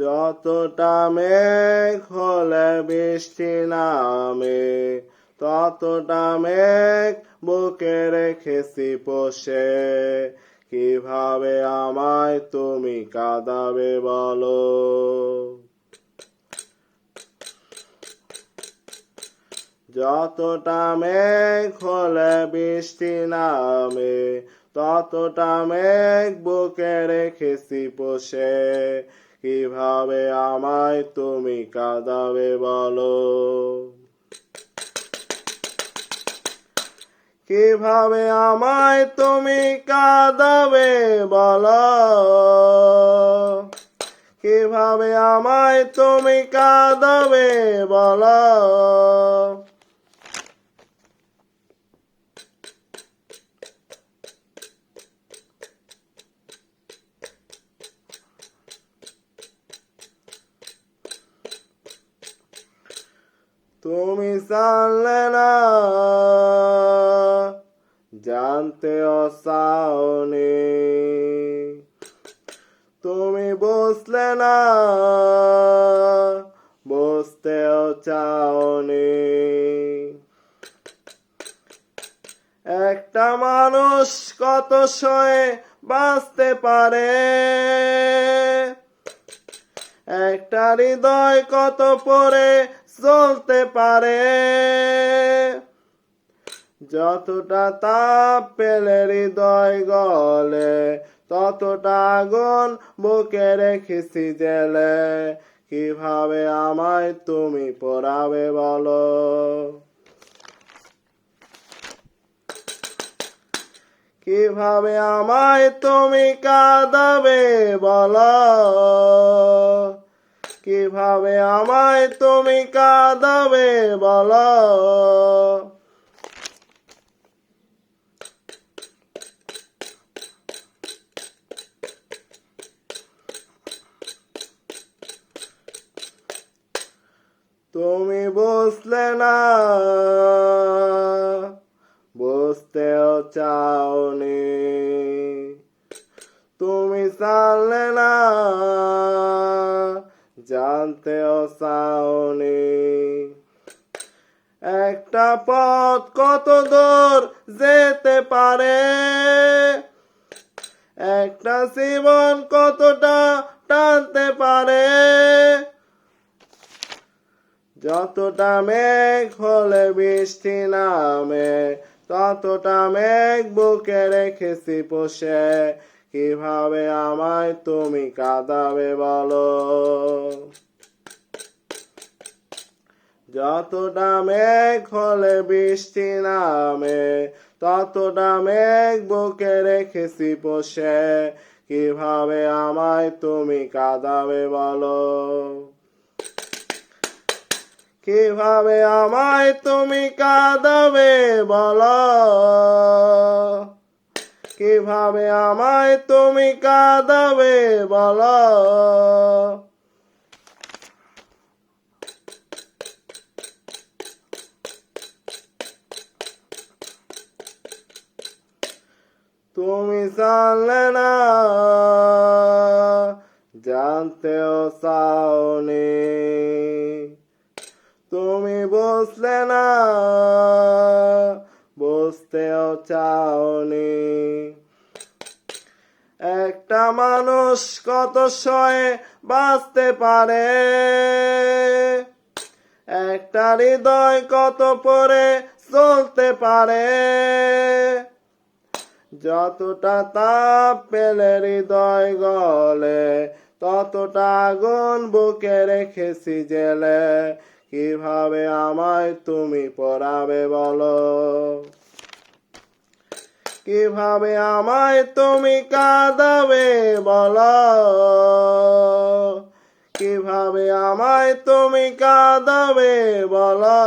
যতটা মেঘ হলে বৃষ্টি নামে, ততটা মেঘ বুকে রেখেছি পোষে। কিভাবে আমায় তুমি কাঁদাবে বলো? যতটা মেঘ হলে বৃষ্টি নামে, ততটা মেঘ বুকে রেখেছি পোষে। কিভাবে আমায় তুমি কাঁদাবে বলো? কিভাবে আমায় তুমি কাঁদাবে বলো? কিভাবে আমায় তুমি কাঁদাবে বলো? তুমি জানলে না, জানতেও চাওনি। তুমি বুঝলে না, বুঝতেও চাওনি। একটা মানুষ কত সয়ে বাঁচতে পারে, একটা হৃদয় কত পরে চলতে পারে। যতটা তাপ পেলে হৃদয় গলে, ততটা আগুন বুকে রেখেছি জেলে। কিভাবে আমায় তুমি পোড়াবে বলো? কিভাবে আমায় তুমি কাঁদাবে বলো? কিভাবে আমায় তুমি কাঁদাবে বলো? তুমি বুঝলে না, বুঝতেও চাওনি। তুমি জানলে না, জানতেও চাওনি। একটা পথ কত দূর যেতে পারে, একটা জীবন কতটা টানতে পারে। যতটা মেঘ হলে বৃষ্টি নামে, ততটা মেঘ বুকে রেখেছি পোষে। কিভাবে আমায় তুমি কাঁদাবে বলো? যতটা মেঘ হলে বৃষ্টি নামে, ততটা মেঘ বুকে রেখেছি পোষে। কিভাবে আমায় তুমি কাঁদাবে বলো? কিভাবে আমায় তুমি কাঁদাবে বলো? কিভাবে আমায় তুমি কাঁদাবে বলো? তুমি জানলে না, জানতেও চাওনি। তুমি বুঝলে না, বুঝতেও চাওনি। একটা মানুষ কত সয়ে বাঁচতে পারে, একটা হৃদয় কত পরে চলতে পারে। যতটা তাপ পেলে হৃদয় গলে, ততটা আগুন বুকে রেখেছি জেলে। কিভাবে আমায় তুমি পোড়াবে বলো? কিভাবে আমায় তুমি কাঁদাবে বলো? কিভাবে আমায় তুমি কাঁদাবে বলো?